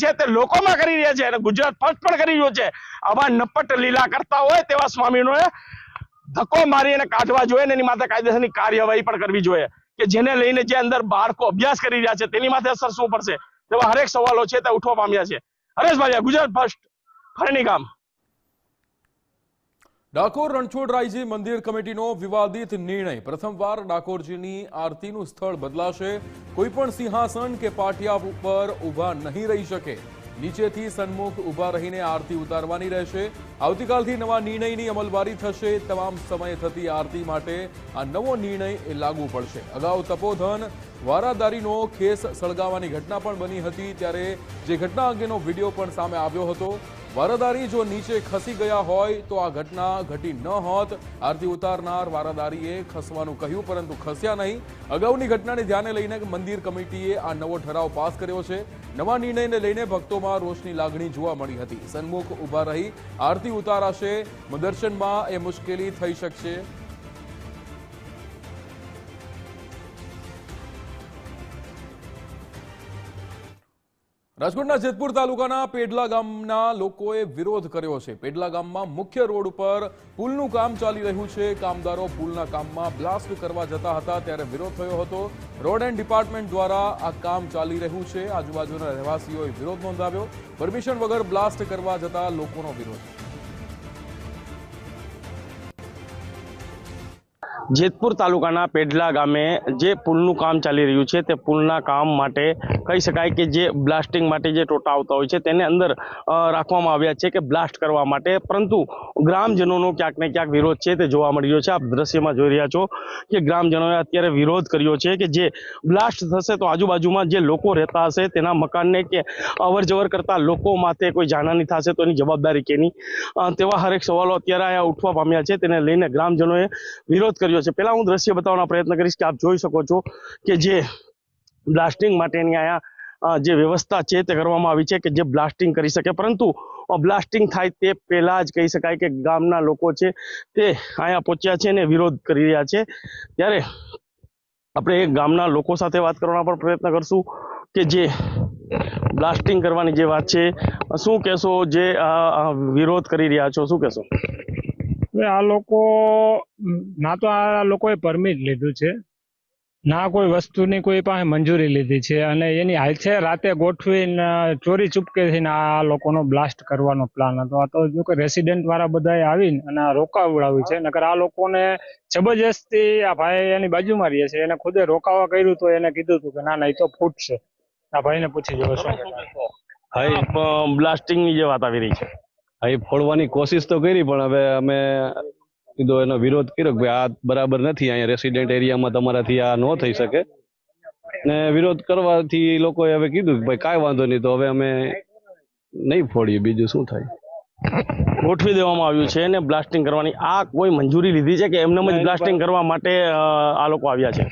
છે તે લોકોમાં કરી રહ્યા છે અને ગુજરાત ફર્સ્ટ પણ કરી રહ્યો છે। આવા નપટ લીલા કરતા હોય તેવા સ્વામીઓએ ધક્કો મારી અને કાઢવા જોઈએ અને એની માથે કાયદેસરની કાર્યવાહી પણ કરવી જોઈએ કે જેને લઈને જે અંદર બાળકો અભ્યાસ કરી રહ્યા છે તેની માથે અસર શું પડશે તેવા હરેક સવાલો છે તે ઉઠવા પામ્યા છે। હરેશ ભાલિયા, ગુજરાત ફર્સ્ટ, ફરણી ગામ। ડાકોર રણછોડરાયજી મંદિર કમિટીનો વિવાદિત નિર્ણય। પ્રથમવાર ડાકોરજીની આરતીનું સ્થળ બદલાશે। કોઈ પણ સિંહાસન કે પાટિયા ઉપર ઊભા નહીં રહી શકે। નીચેથી સન્મુખ ઊભા રહીને આરતી ઉતારવાની રહેશે। આવતીકાલથી નવા નિર્ણયની અમલવારી થશે। તમામ સમયે થતી આરતી માટે આ નવો નિર્ણય લાગુ પડશે। અગાઉ તપોધન વારાદારીનો ખેસ સળગાવવાની ઘટના પણ બની હતી, ત્યારે જે ઘટના અંગેનો વિડીયો પણ સામે આવ્યો હતો। વારાદારી જો નીચે ખસી ગયા હોય તો આ ઘટના ઘટી ન હોત। આરતી ઉતારનાર વારાદારીએ ખસવાનું કહ્યું પરંતુ ખસ્યા નહીં। અગાઉની ઘટનાને ધ્યાને લઈને મંદિર કમિટીએ આ નવો ઠરાવ પાસ કર્યો છે। નવા નિર્ણયને લઈને ભક્તોમાં રોષની લાગણી જોવા મળી હતી। સન્મુખ ઊભા રહી આરતી ઉતારાશે, દર્શનમાં એ મુશ્કેલી થઈ શકશે। રાજકોટના જેતપુર તાલુકાના પેડલા ગામના લોકોએ વિરોધ કર્યો છે। પેડલા ગામમાં મુખ્ય રોડ ઉપર પુલનું કામ ચાલી રહ્યું છે। કામદારો પુલના કામમાં બ્લાસ્ટ કરવા જતા હતા ત્યારે વિરોધ થયો હતો। રોડ એન્ડ ડિપાર્ટમેન્ટ દ્વારા આ કામ ચાલી રહ્યું છે। આજુબાજુના રહેવાસીઓએ વિરોધ નોંધાવ્યો। પરમિશન વગર બ્લાસ્ટ કરવા જતા લોકોનો વિરોધ। જેતપુર તાલુકાના પેડલા ગામે જે પુલનું કામ ચાલી રહ્યું છે તે પુલના કામ માટે કહી શકાય કે જે બ્લાસ્ટિંગ માટે જે ટોટા આવતા હોય છે તેને અંદર રાખવામાં આવ્યા છે કે બ્લાસ્ટ કરવા માટે, પરંતુ ગ્રામજનોનો ક્યાંક ને ક્યાંક વિરોધ છે તે જોવા મળી રહ્યો છે। આપ દ્રશ્યમાં જોઈ રહ્યા છો કે ગ્રામજનોએ અત્યારે વિરોધ કર્યો છે કે જે બ્લાસ્ટ થશે તો આજુબાજુમાં જે લોકો રહેતા હશે તેના મકાનને કે અવર જવર કરતા લોકો માથે કોઈ જાનહાની થશે તો એની જવાબદારી કેની, તેવા હરેક સવાલો અત્યારે અહીંયા ઉઠવા પામ્યા છે। તેને લઈને ગ્રામજનોએ વિરોધ કર્યો છે। પહેલા હું દ્રશ્ય બતાવવાનો પ્રયત્ન કરીશ કે આપ જોઈ શકો છો કે જે બ્લાસ્ટિંગ માટેની અહીંયા જે વ્યવસ્થા છે તે કરવામાં આવી છે કે જે બ્લાસ્ટિંગ કરી શકે, પરંતુ બ્લાસ્ટિંગ થાય તે પહેલા જ કહી શકાય કે ગામના લોકો છે તે અહીંયા પહોંચ્યા છે અને વિરોધ કરી રહ્યા છે। ત્યારે આપણે એક ગામના લોકો સાથે વાત કરવાનો પણ પ્રયત્ન કરશું કે જે બ્લાસ્ટિંગ કરવાની જે વાત છે, શું કહેશો? જે વિરોધ કરી રહ્યા છો શું કહેશો? આ લોકો ના તો આ લોકોએ પરમિટ લીધું છે, ના કોઈ વસ્તુની કોઈ પાસે મંજૂરી લીધી છે, અને એની હાલ છે રાતે ગોઠવીને ચોરી ચૂપકે થઈને આ લોકોનો બ્લાસ્ટ કરવાનો પ્લાન હતો। આ તો જો કે રેસિડેન્ટ વાળા બધાએ આવીને અને રોકાવડાવ્યું છે, નકર આ લોકોને જબરજસ્તી આ ભાઈ એની બાજુમાં રહે છે એને ખુદે રોકાવા કર્યું તો એને કીધું હતું કે ના ના એ તો ફૂટશે। આ ભાઈને પૂછી જોવો શું બ્લાસ્ટિંગની જે વાત આવી રહી છે? એ ફોડવાની કોશિશ તો કરી પણ હવે અમે કીધું એનો વિરોધ કર્યો કે આ બરાબર નથી, અહીંયા રેસિડેન્ટ એરિયામાં તમારાથી આ ન થઈ શકે ને વિરોધ કરવાથી લોકોએ હવે કીધું કે ભાઈ કાંઈ વાંધો નહીં, તો હવે અમે નહીં ફોડીએ, બીજું શું થાય। ગોઠવી દેવામાં આવ્યું છે ને બ્લાસ્ટિંગ કરવાની, આ કોઈ મંજૂરી લીધી છે કે એમને જ બ્લાસ્ટિંગ કરવા માટે આ લોકો આવ્યા છે?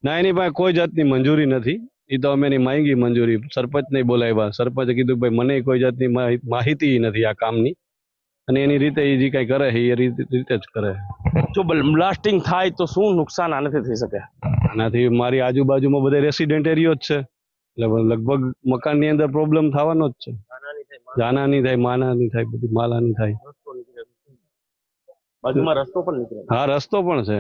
ના, એની પાસે કોઈ જાતની મંજૂરી નથી। એ તો અમે એની માંગી મંજૂરી, સરપંચને બોલાવ્યા, સરપંચે કીધું ભાઈ મને કોઈ જાતની માહિતી નથી આ કામની, અને એની રીતે એ જે કઈ કરે એ રીતે જ કરે। જો બ્લાસ્ટિંગ થાય તો શું નુકસાન આનાથી થઈ શકે? આનાથી મારી આજુબાજુમાં બધા રેસિડેન્ટ એરિયો જ છે, એટલે લગભગ મકાનની અંદર પ્રોબ્લેમ થવાનો જ છે। જાનહાની થાય, માનહાની થાય, બધી માલહાની થાય। બાજુમાં રસ્તો પણ નીકળે? હા, રસ્તો પણ છે।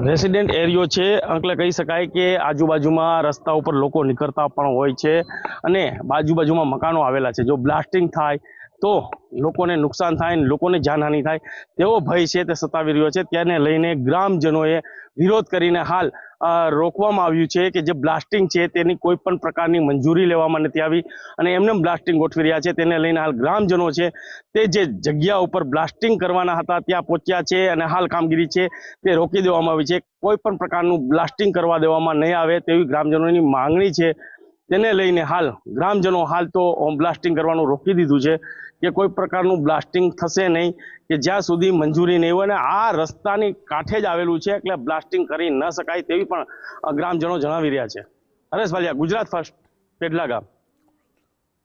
રેસિડેન્ટ એરિયો છે એટલે કહી શકાય કે આજુબાજુમાં રસ્તા ઉપર લોકો નીકળતા પણ હોય છે અને બાજુબાજુમાં મકાનો આવેલા છે। જો બ્લાસ્ટિંગ થાય તો લોકોને નુકસાન થાય, લોકોને જાનહાની થાય તેવો ભય છે તે સતાવી રહ્યો છે। તેને લઈને ગ્રામજનોએ વિરોધ કરીને હાલ રોકવામાં આવ્યું છે કે જે બ્લાસ્ટિંગ છે તેની કોઈ પણ પ્રકારની મંજૂરી લેવામાં નથી આવી અને એમને બ્લાસ્ટિંગ ગોઠવી રહ્યા છે। તેને લઈને હાલ ગ્રામજનો છે તે જે જગ્યા ઉપર બ્લાસ્ટિંગ કરવાના હતા ત્યાં પહોંચ્યા છે અને હાલ કામગીરી છે તે રોકી દેવામાં આવી છે। કોઈ પણ પ્રકારનું બ્લાસ્ટિંગ કરવા દેવામાં નહીં આવે તેવી ગ્રામજનોની માંગણી છે। તેને લઈને હાલ ગ્રામજનો હાલ તો બ્લાસ્ટિંગ કરવાનું રોકી દીધું છે કે કોઈ પ્રકારનું બ્લાસ્ટિંગ થશે નહીં કે જ્યાં સુધી મંજૂરી નહીં હોય, અને આ રસ્તાની કાંઠે જ આવેલું છે એટલે બ્લાસ્ટિંગ કરી ન શકાય તેવી પણ ગ્રામજનો જણાવી રહ્યા છે। હરેશ ભાલિયા, ગુજરાત ફર્સ્ટ, પેડલા ગામ।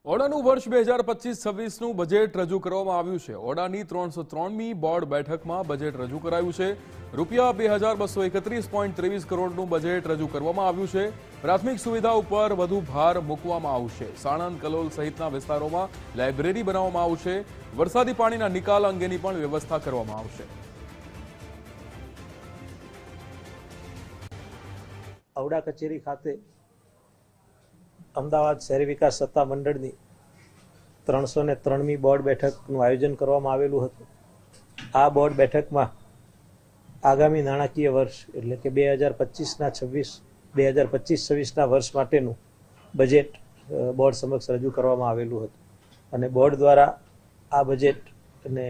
ઓડાનું વર્ષ 2025-26નું બજેટ રજૂ કરવામાં આવ્યું છે. ઓડાની 303મી બોર્ડ બેઠકમાં બજેટ રજૂ કરાયું છે. રૂપિયા 2231.23 કરોડનું બજેટ રજૂ કરવામાં આવ્યું છે. પ્રાથમિક સુવિધા ઉપર વધુ ભાર મૂકવામાં આવશે. સાણંદ, કલોલ સહિતના વિસ્તારોમાં લાઇબ્રેરી બનાવવામાં આવશે. વરસાદી પાણીના નિકાલ અંગેની પણ વ્યવસ્થા કરવામાં આવશે. ઔડા કચેરી ખાતે અમદાવાદ શહેરી વિકાસ સત્તા મંડળની 303મી બોર્ડ બેઠકનું આયોજન કરવામાં આવેલું હતું. આ બોર્ડ બેઠકમાં આગામી નાણાકીય વર્ષ એટલે કે 2025-26ના વર્ષ માટેનું બજેટ બોર્ડ સમક્ષ રજૂ કરવામાં આવેલું હતું અને બોર્ડ દ્વારા આ બજેટને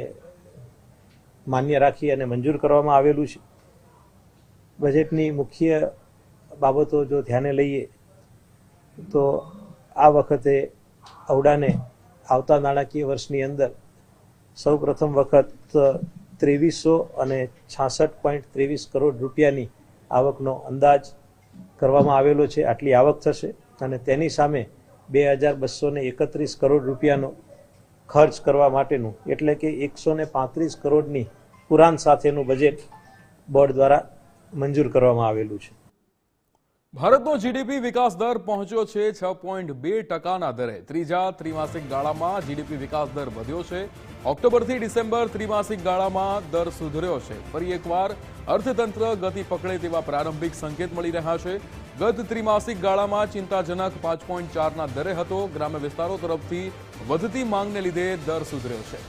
માન્ય રાખી અને મંજૂર કરવામાં આવેલું છે. બજેટની મુખ્ય બાબતો જો ધ્યાને લઈએ તો આ વખતે ઔડાને આવતા નાણાકીય વર્ષની અંદર સૌ પ્રથમ વખત 2366.23 કરોડ રૂપિયાની આવકનો અંદાજ કરવામાં આવેલો છે. આટલી આવક થશે અને તેની સામે 2231 કરોડ રૂપિયાનો ખર્ચ કરવા માટેનું એટલે કે 135 કરોડની પુરાણ સાથેનું બજેટ બોર્ડ દ્વારા મંજૂર કરવામાં આવેલું છે. ભારતનો જીડીપી વિકાસ દર પહોંચ્યો છે 6.2%ના દરે. ત્રીજા ત્રિમાસિક ગાળામાં જીડીપી વિકાસ દર વધ્યો છે. ઓક્ટોબરથી ડિસેમ્બર ત્રિમાસિક ગાળામાં દર સુધર્યો છે. ફરી એકવાર અર્થતંત્ર ગતિ પકડે તેવા પ્રારંભિક સંકેત મળી રહ્યા છે. ગત ત્રિમાસિક ગાળામાં ચિંતાજનક 5.4ના દરે હતો. ગ્રામ્ય વિસ્તારો તરફથી વધતી માંગને લીધે દર સુધર્યો છે.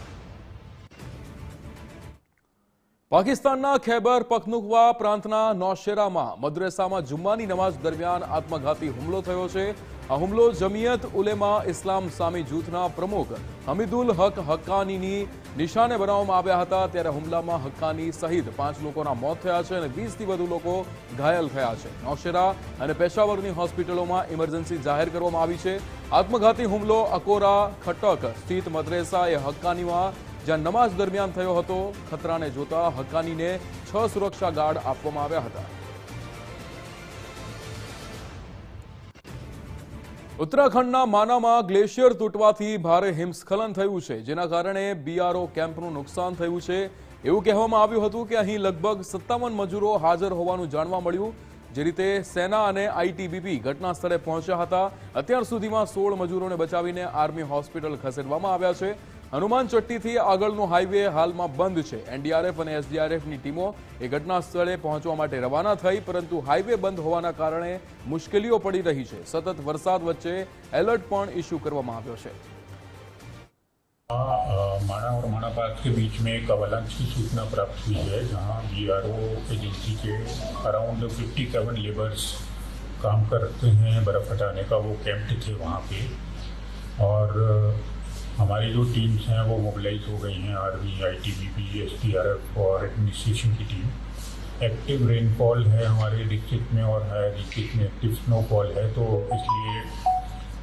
પાકિસ્તાનના ખૈબર પખ્તુનખ્વા પ્રાંતના નૌશેરામાં મદ્રેસામાં જુમ્માની નમાઝ દરમિયાન આત્મઘાતી હુમલો થયો છે. આ હુમલો જમિયત ઉલેમા ઇસ્લામ સામી જૂથના પ્રમુખ હમીદુલ હક હક્કાનીની નિશાને બનાવવામાં આવ્યા હતા. ત્યારે હુમલામાં હક્કાની સહિત 5 લોકોના મોત થયા છે અને 20થી વધુ લોકો ઘાયલ થયા છે. નૌશેરા અને પેશાવરની હોસ્પિટલોમાં ઇમરજન્સી જાહેર કરવામાં આવી છે. આત્મઘાતી હુમલો અકોરા ખટક સ્થિત મદ્રેસા એ હક્કાનીમાં જ્યાં નમાઝ દરમિયાન થયો હતો. ખતરાને જોતા હક્કાનીને 6 સુરક્ષા ગાર્ડ આપવામાં આવ્યા હતા. ઉત્તરાખંડના માનામાં ગ્લેશિયર તૂટવાથી ભારે હિમસ્ખલન થયું છે, જેના કારણે બીઆરઓ કેમ્પનું નુકસાન થયું છે. એવું કહેવામાં આવ્યું હતું કે અહીં લગભગ 57 મજૂરો હાજર હોવાનું જાણવા મળ્યું. જે રીતે સેના અને આઈટીબીપી ઘટના સ્થળે પહોંચ્યા હતા. અત્યાર સુધીમાં 16 મજૂરોને બચાવીને આર્મી હોસ્પિટલ ખસેડવામાં આવ્યા છે. હનુમાન ચટ્ટીથી આગળનો હાઈવે હાલમાં બંધ છે. એનડીઆરએફ અને એસડીઆરએફની ટીમો એ ઘટના સ્થળે પહોંચવા માટે રવાના થઈ, પરંતુ હાઈવે બંધ હોવાના કારણે મુશ્કેલીઓ પડી રહી છે. સતત વરસાદ વચ્ચે એલર્ટ પણ ઇસ્યુ કરવામાં આવ્યો છે. माणा और माणाबाद के बीच में एक अवलांच की सूचना प्राप्त हुई है, जहां बीआरओ एजेंसी के अराउंड 57 लेबर्स काम करते हैं बर्फ़ हटाने का, वो कैंप्ड थे वहाँ पे और हमारी जो टीम्स हैं वो मोबिलाइज हो गई हैं. आर्मी, आईटीबीपी, एसडीआरएफ और एडमिनिस्ट्रेशन की टीम. एक्टिव रेनफॉल है हमारे डिस्ट्रिक्ट में और हायर डिस्ट्रिक्ट में एक्टिव स्नोफॉल है, तो इसलिए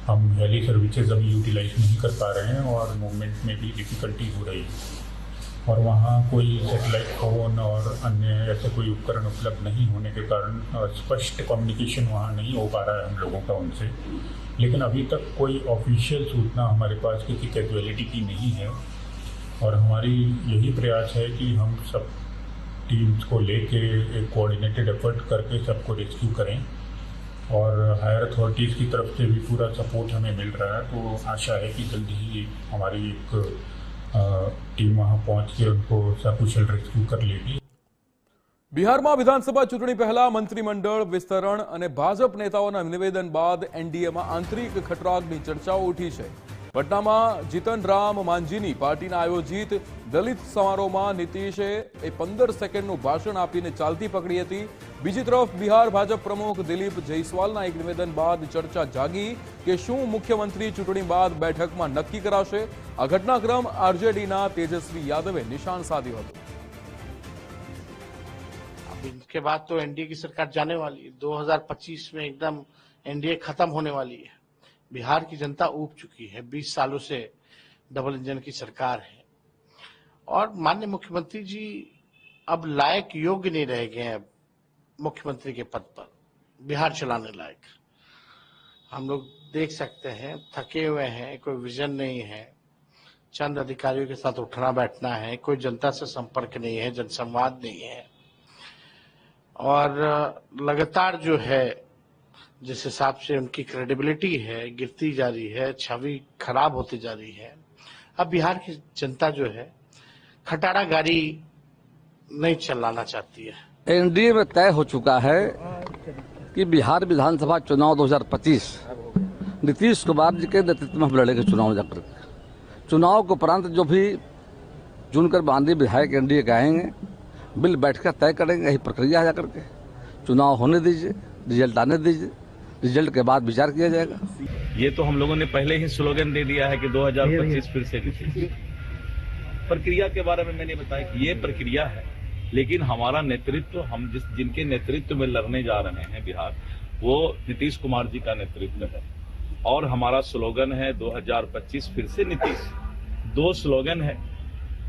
हम हेली सर्विसेज अभी यूटिलाइज नहीं कर पा रहे हैं और मूवमेंट में भी डिफ़िकल्टी हो रही है. और वहाँ कोई सैटेलाइट फ़ोन और अन्य ऐसे कोई उपकरण उपलब्ध नहीं होने के कारण स्पष्ट कम्युनिकेशन वहाँ नहीं हो पा रहा है हम लोगों का उनसे. लेकिन अभी तक कोई ऑफिशियल सूचना हमारे पास किसी कैजुअलिटी की नहीं है और हमारी यही प्रयास है कि हम सब टीम्स को लेके एक कोऑर्डिनेटेड एफर्ट करके सबको रेस्क्यू करें और हायर अथॉरिटीज़ की तरफ से भी पूरा सपोर्ट हमें मिल रहा है. तो आशा है कि जल्दी ही हमारी एक टीम वहाँ पहुँच के उनको सकुशल रेस्क्यू कर लेगी. બિહારમાં વિધાનસભા ચૂંટણી પહેલા મંત્રીમંડળ વિસ્તરણ અને ભાજપ નેતાઓના નિવેદન બાદ એનડીએમાં આંતરિક ખટરાગની ચર્ચાઓ ઉઠી છે. પટનામાં જીતન રામ માંઝીની પાર્ટીના આયોજિત દલિત સમારોહમાં નીતિશે 15 સેકન્ડનું ભાષણ આપીને ચાલતી પકડી હતી. બીજી તરફ બિહાર ભાજપ પ્રમુખ દિલીપ જયસ્વાલના એક નિવેદન બાદ ચર્ચા જાગી કે શું મુખ્યમંત્રી ચૂંટણી બાદ બેઠકમાં નક્કી કરાશે. આ ઘટનાક્રમ આરજેડીના તેજસ્વી યાદવે નિશાન સાધ્યું હતું. इसके बाद तो एनडीए की सरकार जाने वाली है. 2025 में एकदम एनडीए खत्म होने वाली है. बिहार की जनता ऊब चुकी है. 20 सालों से डबल इंजन की सरकार है और माननीय मुख्यमंत्री जी अब लायक योग्य नहीं रह गए हैं मुख्यमंत्री के पद पर, बिहार चलाने लायक. हम लोग देख सकते हैं थके हुए हैं, कोई विजन नहीं है, चंद अधिकारियों के साथ उठना बैठना है, कोई जनता से संपर्क नहीं है, जनसंवाद नहीं है। और लगातार जो है जिस हिसाब से उनकी क्रेडिबिलिटी है गिरती जा रही है, छवि खराब होती जा रही है। अब बिहार की जनता जो है खटारा गाड़ी नहीं चलाना चाहती है। एनडीए में तय हो चुका है कि बिहार विधानसभा चुनाव 2025 नीतीश कुमार जी के नेतृत्व में हम लड़ेंगे चुनाव जाकर। चुनाव के उपरांत जो भी चुनकर बांधी विधायक एनडीए के आएंगे, बिल बैठकर तय करेंगे। यही प्रक्रिया है जाकर के। चुनाव होने दीजिए, रिजल्ट आने दीजिए, रिजल्ट के बाद विचार किया जाएगा। ये तो हम लोगों ने पहले ही स्लोगन दे दिया है कि 2025 फिर से प्रक्रिया के बारे में मैंने बताया कि ये प्रक्रिया है, लेकिन हमारा नेतृत्व, हम जिनके नेतृत्व में लड़ने जा रहे हैं बिहार, वो नीतीश कुमार जी का नेतृत्व है। और हमारा स्लोगन है 2025 फिर से नीतीश। 2 स्लोगन है।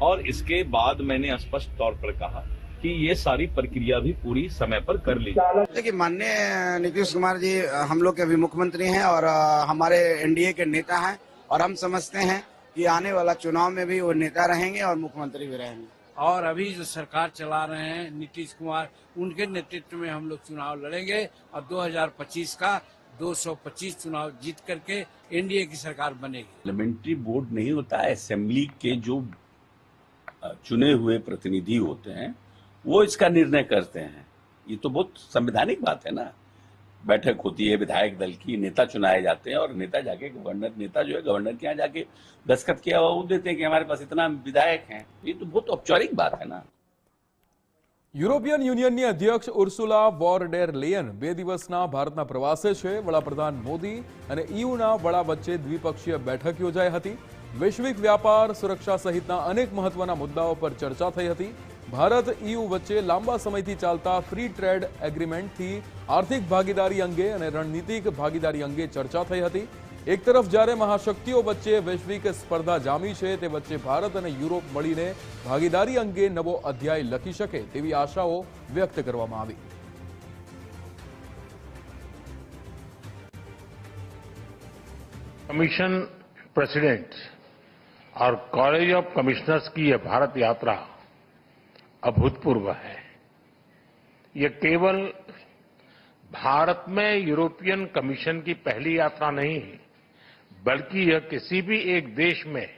और इसके बाद मैंने स्पष्ट तौर पर कहा कि ये सारी प्रक्रिया भी पूरी समय पर कर ली। देखिए, माननीय नीतीश कुमार जी हम लोग के भी मुख्यमंत्री हैं और हमारे एनडीए के नेता हैं, और हम समझते हैं कि आने वाला चुनाव में भी वो नेता रहेंगे और मुख्यमंत्री भी रहेंगे। और अभी जो सरकार चला रहे हैं नीतीश कुमार, उनके नेतृत्व में हम लोग चुनाव लड़ेंगे और 2025 का 225 चुनाव जीत करके एनडीए की सरकार बनेगी। पार्लियामेंट्री बोर्ड नहीं होता है, असेंबली के जो चुने हुए प्रतिनिधि होते हैं वो इसका निर्णय करते हैं। ये तो बहुत संवैधानिक बात है ना। बैठक होती है विधायक दल की, नेता चुनाए जाते हैं और नेता जाके नेता जो है गवर्नर के यहाँ जाके दस्तखत किया हुआ देते हैं कि हमारे पास इतना विधायक हैं। ये तो बहुत औपचारिक बात है ना। યુરોપિયન યુનિયનની અધ્યક્ષ ઉર્સુલા વોર ડેર લેયન 2 દિવસના ભારતના પ્રવાસે છે। વડાપ્રધાન મોદી અને ઈયુના વડા વચ્ચે દ્વિપક્ષીય બેઠક યોજાઈ હતી। વૈશ્વિક વ્યાપાર, સુરક્ષા સહિતના અનેક મહત્વના મુદ્દાઓ પર ચર્ચા થઈ હતી। ભારત ઈયુ વચ્ચે લાંબા સમયથી ચાલતા ફ્રી ટ્રેડ એગ્રીમેન્ટથી આર્થિક ભાગીદારી અંગે અને રણનીતિક ભાગીદારી અંગે ચર્ચા થઈ હતી। એક તરફ જ્યારે મહાશક્તિઓ વચ્ચે વૈશ્વિક સ્પર્ધા જામી છે, તે વચ્ચે ભારત અને યુરોપ મળીને ભાગીદારી અંગે નવો અધ્યાય લખી શકે તેવી આશાઓ વ્યક્ત કરવામાં આવી। कमीशन प्रेसिडेंट और कॉलेज ऑफ कमिश्नर्स की यह भारत यात्रा अभूतपूर्व है। ये केवल भारत में यूरोपियन कमीशन की पहली यात्रा नहीं है, बल्कि यह किसी भी एक देश में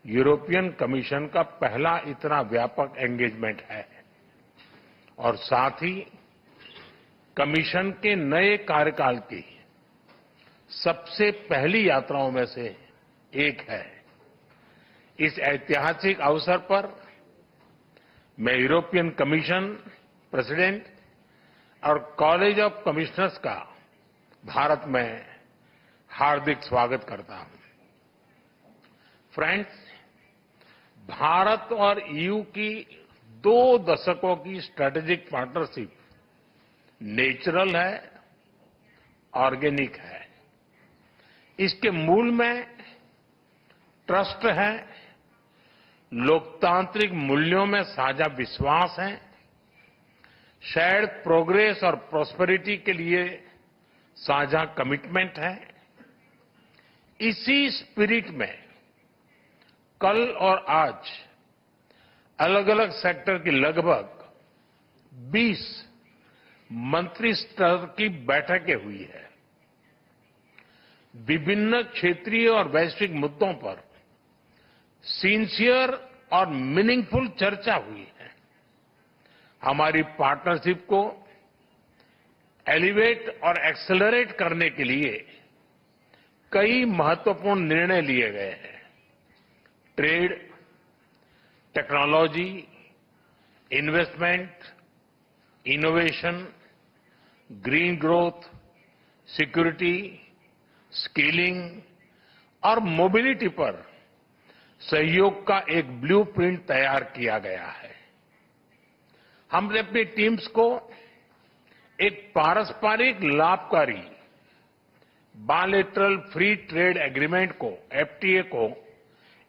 यूरोपियन कमीशन का पहला इतना व्यापक एंगेजमेंट है। और साथ ही कमीशन के नए कार्यकाल की सबसे पहली यात्राओं में से एक है। इस ऐतिहासिक अवसर पर मैं यूरोपियन कमीशन प्रेसिडेंट और कॉलेज ऑफ कमिश्नर्स का भारत में हार्दिक स्वागत करता हूं। फ्रेंड्स, भारत और ईयू की 2 दशकों की स्ट्रेटेजिक पार्टनरशिप नेचुरल है, ऑर्गेनिक है। इसके मूल में ट्रस्ट है, लोकतांत्रिक मूल्यों में साझा विश्वास है, शेयर्ड प्रोग्रेस और प्रॉस्पेरिटी के लिए साझा कमिटमेंट है। इसी स्पिरिट में कल और आज अलग अलग सेक्टर की लगभग 20 मंत्री स्तर की बैठकें हुई है। विभिन्न क्षेत्रीय और वैश्विक मुद्दों पर सिंसियर और मीनिंगफुल चर्चा हुई है। हमारी पार्टनरशिप को एलिवेट और एक्सेलरेट करने के लिए कई महत्वपूर्ण निर्णय लिए गए हैं। Trade, technology, investment, innovation, green growth, security, skilling और मोबिलिटी पर सहयोग का एक ब्लूप्रिंट तैयार किया गया है। हमने अपनी टीम्स को एक पारस्परिक लाभकारी बायलैटरल फ्री ट्रेड एग्रीमेंट को, एफटीए को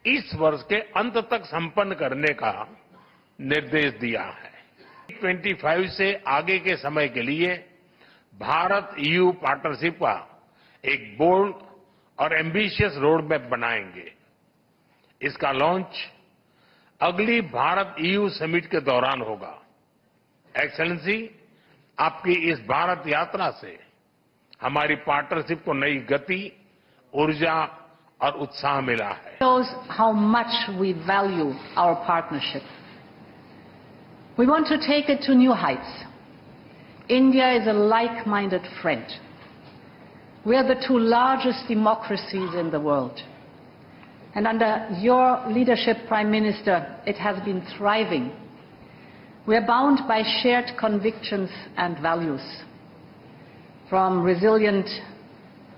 इस वर्ष के अंत तक संपन्न करने का निर्देश दिया है। 25 से आगे के समय के लिए भारत ईयू पार्टनरशिप का एक बोल्ड और एम्बिशियस रोड मैप बनाएंगे। इसका लॉन्च अगली भारत ईयू समिट के दौरान होगा। एक्सेलेंसी, आपकी इस भारत यात्रा से हमारी पार्टनरशिप को नई गति, ऊर्जा और उत्साह मिला है। Shows how much we value our partnership. We want to take it to new heights. India is a like-minded friend. We are the two largest democracies in the world. And under your leadership, Prime Minister, it has been thriving. We are bound by shared convictions and values. From resilient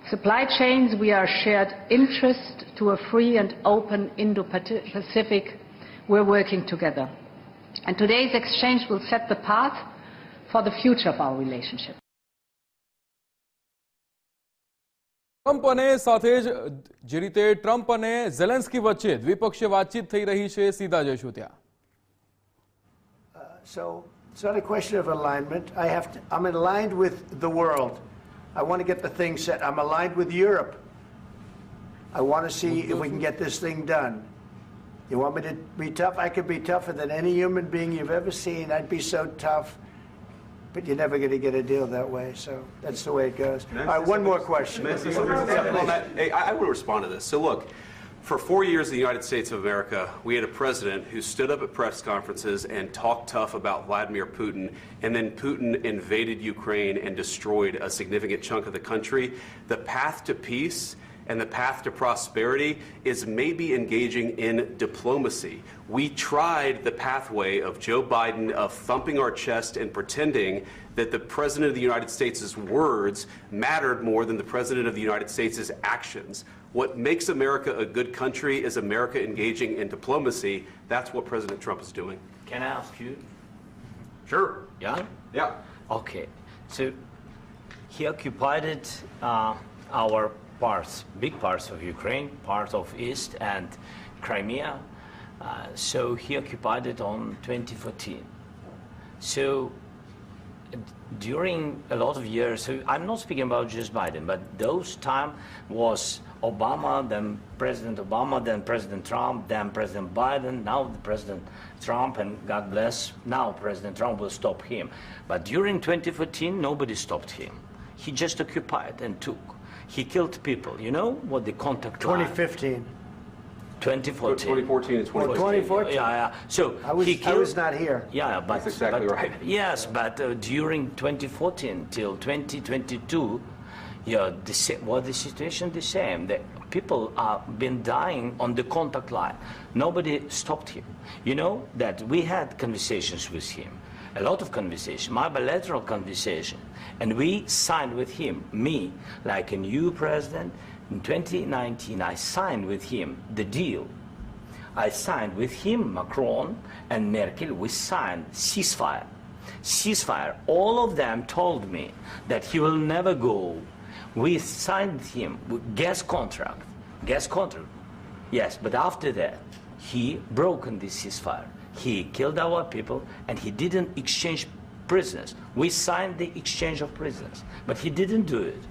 supply chains, we are shared interest to a free and open Indo-Pacific. We're working together. And today's exchange will set the path for the future of our relationship. Trump અને સાથે જે રીતે Trump અને Zelensky વચ્ચે દ્વિપક્ષીય વાતચીત થઈ રહી છે, સીધા જઈશું ત્યાં. So it's not a question of alignment. I'm aligned with the world. I want to get the thing set. I'm aligned with Europe. I want to see if we can get this thing done. You want me to be tough? I could be tougher than any human being you've ever seen. I'd be so tough. But you're never going to get a deal that way, so that's the way it goes. All right, one more question. Hey, I want to respond to this. So look, for 4 years in the United States of America, we had a president who stood up at press conferences and talked tough about Vladimir Putin, and then Putin invaded Ukraine and destroyed a significant chunk of the country. The path to peace and the path to prosperity is maybe engaging in diplomacy. We tried the pathway of Joe Biden of thumping our chest and pretending that the President of the United States' words mattered more than the President of the United States' actions. What makes America a good country is America engaging in diplomacy. That's what President Trump is doing. Can I ask you? Sure. Yeah? Yeah. Okay. So he occupied our parts, big parts of Ukraine, part of East and Crimea. So he occupied it on 2014. So during a lot of years, so I'm not speaking about just Biden, but those time was Obama, then President Obama, then President Trump, then President Biden, now the President Trump, and God bless, now President Trump will stop him. But during 2014, nobody stopped him. He just occupied and took. He killed people. You know what the contact 2015. 2014. 2014 and 2014. Yeah. So I was not here. Yeah, but that's exactly right. Yes, but during 2014 till 2022, what the situation the same. The people are been dying on the contact line. Nobody stopped him. You know that we had conversations with him. A lot of conversation, my bilateral conversation, and we signed with him, me, like a new president, in 2019, I signed with him the deal. I signed with him, Macron and Merkel, we signed ceasefire. Ceasefire, all of them told me that he will never go. We signed him with gas contract, yes, but after that, he broke this ceasefire. He killed our people and he didn't exchange prisoners. We signed the exchange of prisoners, but he didn't do it.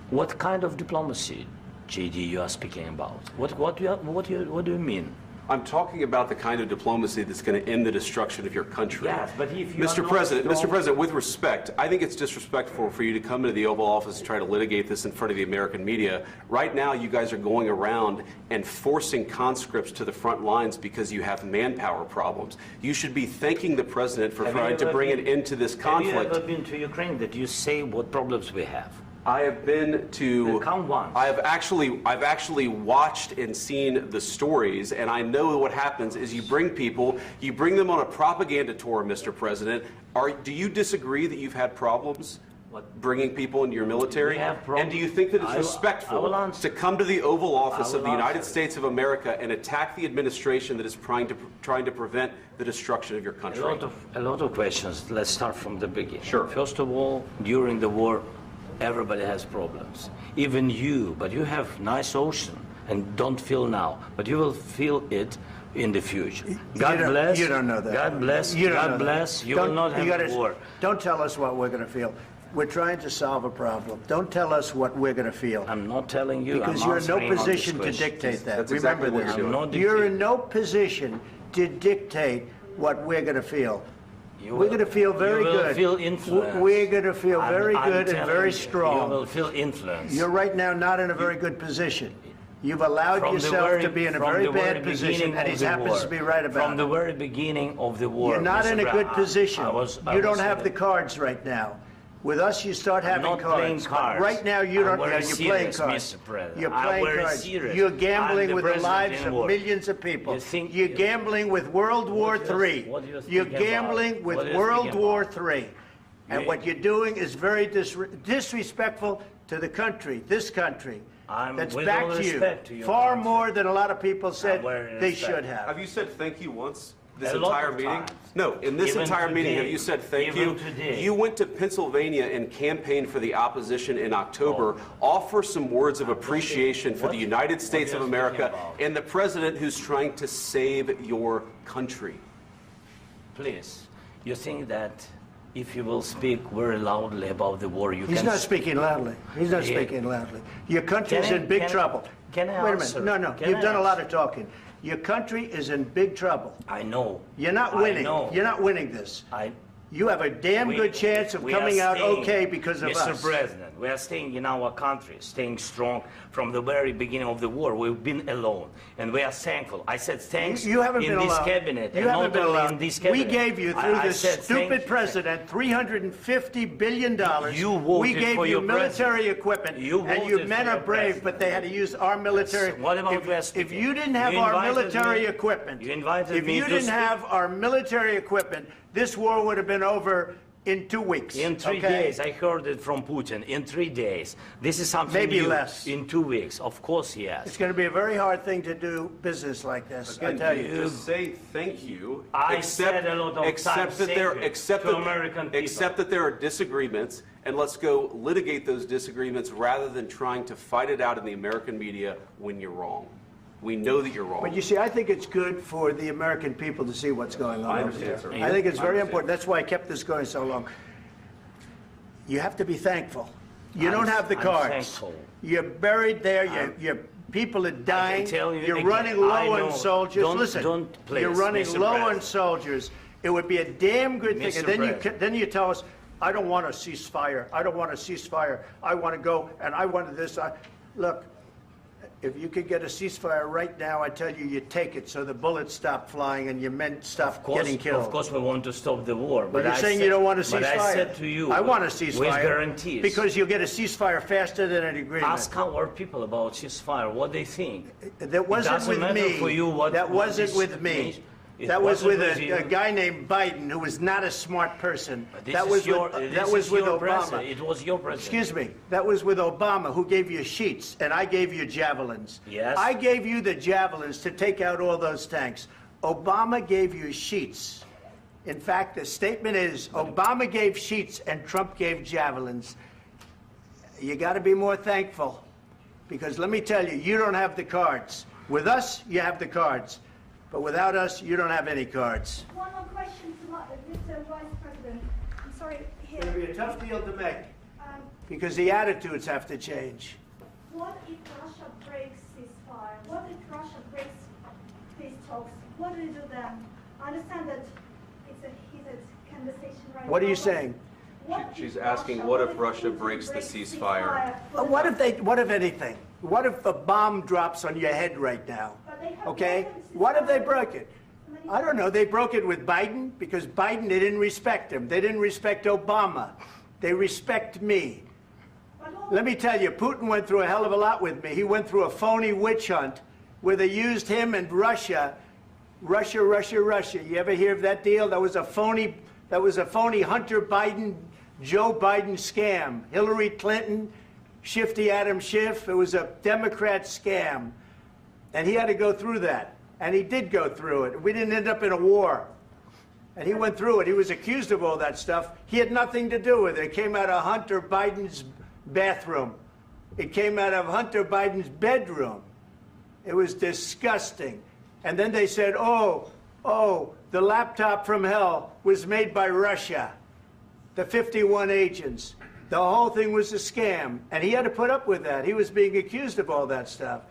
What kind of diplomacy, JD, you are speaking about? What do you mean? I'm talking about the kind of diplomacy that's going to end the destruction of your country. Yes, but if you Mr. President, with respect, I think it's disrespectful for you to come into the Oval Office and try to litigate this in front of the American media. Right now, you guys are going around and forcing conscripts to the front lines because you have manpower problems. You should be thanking the President for trying to bring an end to this conflict. Have you ever been to Ukraine that you say what problems we have? I have been to. Count once. I've actually watched and seen the stories, and I know what happens is you bring people, you bring them on a propaganda tour, Mr. President. Do you disagree that you've had problems bringing people into your military? And do you think that it's respectful to come to the Oval Office of the United States of America and attack the administration that is trying to prevent the destruction of your country? A lot of questions. Let's start from the beginning. Sure. First of all, during the war, everybody has problems. Even you, but you have nice ocean and don't feel now, but you will feel it in the future. God bless. You don't know that. God bless. You God bless. You will not have war. Don't tell us what we're going to feel. We're trying to solve a problem. Don't tell us what we're going to feel. I'm not telling you. Because I'm you're in no answering on this position to question. dictate that. That's Remember exactly what this. you're doing. You're in no position to dictate what we're going to feel. We're going to feel very you will good. Feel influence. We're going to feel very I'm good and telling very you, strong. You will feel influence. You're right now not in a very good position. You've allowed From the yourself very- to be in a from very the bad very position, beginning and of he the happens war. to be right about From the it. very beginning of the war. You're not Mr. in a good Brown, position. I You was don't have the cards right now. With us, you start I'm having not playing cards. But cards. right now, you I'm don't. very You're playing serious, cards. Mr. President. You're I'm playing very cards. serious. You're gambling I'm the with the president lives in of war. millions of people. You think You're gambling with World War what do you III. think You're about? gambling with What do you World think War about? III. And what you're doing is very disrespectful to the country, this country. That's with back all to you. respect to your Far country. more than a lot of people said very they respect. should have. Have you said thank you once this A lot entire of meeting? times. No, in this Even entire meeting, have today. you said thank Even you? today. You went to Pennsylvania and campaigned for the opposition in October. Offer some words of appreciation for the United States of America and the president who's trying to save your country. Please, you think that if you will speak very loudly about the war, you He's can... not speaking loudly. He's not Yeah. speaking loudly. Your country's Can I- in big can I- trouble. can I Wait a answer? minute. No, Can you've I done a lot answer? of talking. Your country is in big trouble. I know. You're not I winning. know. You're not winning this. You have a damn We- good chance of we coming are out staying, okay because of Mr. us. President, we are staying in our country, staying strong from the very beginning of the war. We've been alone, and we are thankful. I said thanks You haven't in been this alone. cabinet, You and haven't not been only alone. in this We cabinet. gave you, through I this said stupid thank you. president, $350 billion. You voted we gave for you your military president. equipment, You and you voted men for are your brave, president. but they had to use our military. What about if you didn't have You our invited military me- equipment, You invited if me you to didn't speak. have our military equipment, this war would have been over in 2 weeks. In 3 okay? days, I heard it from Putin. In 3 days, this is something Maybe new. less. In 2 weeks, of course, yes. It's going to be a very hard thing to do business like this. I Again, tell you. just say thank you. I said a lot of accept times that thank there, you accept to that, American people. accept that there are disagreements, and let's go litigate those disagreements rather than trying to fight it out in the American media when you're wrong. We know that you're wrong. But you see, I think it's good for the American people to see what's going on. I over understand, there. sir. I think it's I very understand. important. That's why I kept this going so long. You have to be thankful. You don't have the I'm cards. thankful. You're buried there. Your people are dying. tell you You're again, running I low know. on soldiers. Don't- Listen, don't, please, you're running Mr. low on President. soldiers. It would be a damn good thing. Mr. And then President. then you tell us, I don't want a ceasefire. I don't want a ceasefire. I want to go and I wanted this. Look. If you could get a ceasefire right now, I tell you, you take it so the bullets stop flying and your men stop getting killed. Of course, we want to stop the war. But you're saying you don't want a ceasefire. But I said to you, I want a with ceasefire. guarantees. Because you'll get a ceasefire faster than an agreement. Ask our people about ceasefire, what they think. That wasn't doesn't with matter me. for you what- that what wasn't this with me. means. It That was with wasn't with you. a guy named Biden, who was not a smart person. This That is was your- with, this that was is with your Obama. president. It was your president. Excuse me. That was with Obama, who gave you sheets, and I gave you javelins. Yes. I gave you the javelins to take out all those tanks. Obama gave you sheets. In fact, the statement is Obama gave sheets and Trump gave javelins. You got to be more thankful, because let me tell you, you don't have the cards. With us, you have the cards. But without us, you don't have any cards. One more question to Mr. Vice President. I'm sorry, here. It's going to be a tough deal to make, because the attitudes have to change. What if Russia breaks ceasefire? What if Russia breaks peace talks? What do you do then? I understand that it's a heated conversation right now. What are you but saying? what She's if asking, what if Russia breaks the ceasefire? What if anything? What if a bomb drops on your head right now? Okay? What if they broke it? I don't know. They broke it with Biden because Biden, they didn't respect him. They didn't respect Obama. They respect me. Let me tell you, Putin went through a hell of a lot with me. He went through a phony witch hunt where they used him and Russia. Russia. You ever hear of that deal? That was a phony Hunter Biden, Joe Biden scam. Hillary Clinton, Shifty Adam Schiff. It was a Democrat scam. And he had to go through that. And he did go through it. We didn't end up in a war. And he went through it. He was accused of all that stuff. He had nothing to do with it. It came out of Hunter Biden's bathroom. It came out of Hunter Biden's bedroom. It was disgusting. And then they said, oh, the laptop from hell was made by Russia. The 51 agents. The whole thing was a scam, and he had to put up with that. He was being accused of all that stuff.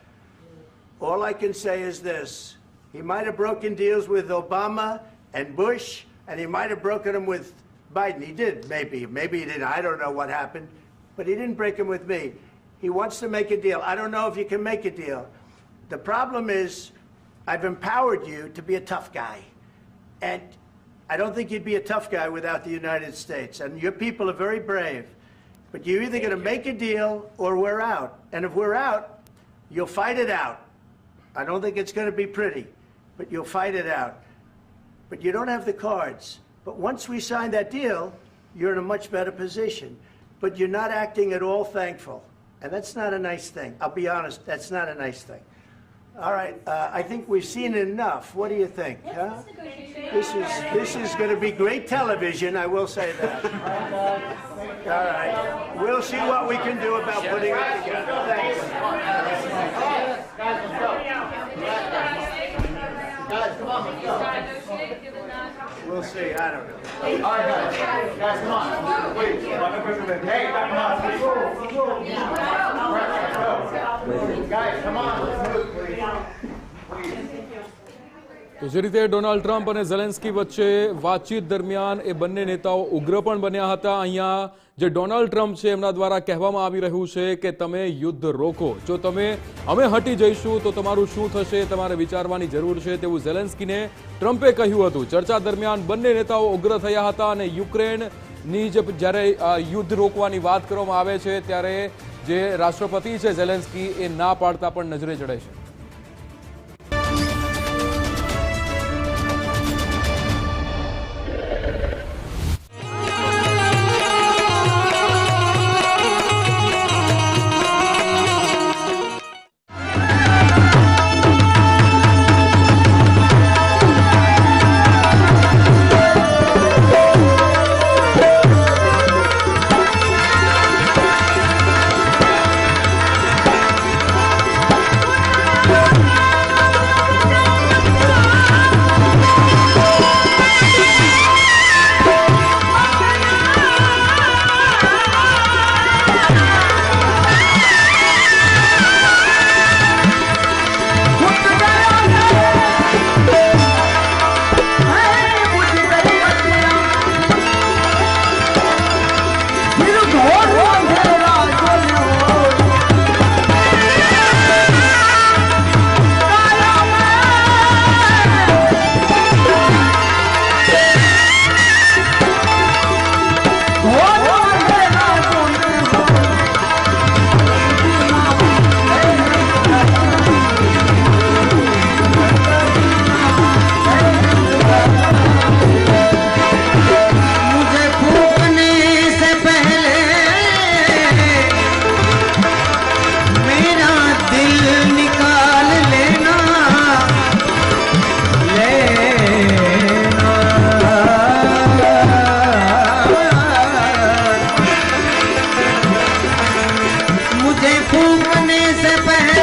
All I can say is this. He might have broken deals with Obama and Bush, and he might have broken them with Biden. He did, maybe. Maybe he didn't. I don't know what happened. But he didn't break them with me. He wants to make a deal. I don't know if you can make a deal. The problem is I've empowered you to be a tough guy. And I don't think you'd be a tough guy without the United States. And your people are very brave. But you're either going to make a deal or we're out. And if we're out, you'll fight it out. I don't think it's going to be pretty, but you'll fight it out. But you don't have the cards. But once we sign that deal, you're in a much better position. But you're not acting at all thankful. And that's not a nice thing. I'll be honest, that's not a nice thing. All right, I think we've seen enough. What do you think? Huh? This is going to be great television, I will say that. All right, we'll see what we can do about putting it together. Thanks. We'll see, I don't know. All right, guys, come on. Please. Hey, come on. Guys, come on. Let's move, please. તો જે રીતે Donald Trump અને Zelensky વચ્ચે વાતચીત દરમિયાન એ બંને નેતાઓ ઉગ્ર પણ બન્યા હતા. અહીંયા જે ડોનાલ્ડ ટ્રમ્પ છે એમના દ્વારા કહેવામાં આવી રહ્યું છે કે તમે યુદ્ધ રોકો, જો અમે હટી જઈશું તો તમારું શું થશે તમારે વિચારવાની જરૂર છે તેવું ઝેલેન્સ્કીને ટ્રમ્પે કહ્યું હતું. ચર્ચા દરમિયાન બંને નેતાઓ ઉગ્ર થયા હતા અને યુક્રેનની જ્યારે યુદ્ધ રોકવાની વાત કરવામાં આવે છે ત્યારે જે રાષ્ટ્રપતિ છે ઝેલેન્સ્કી એ ના પાડતા પણ નજરે ચડે છે. फूकने से पहले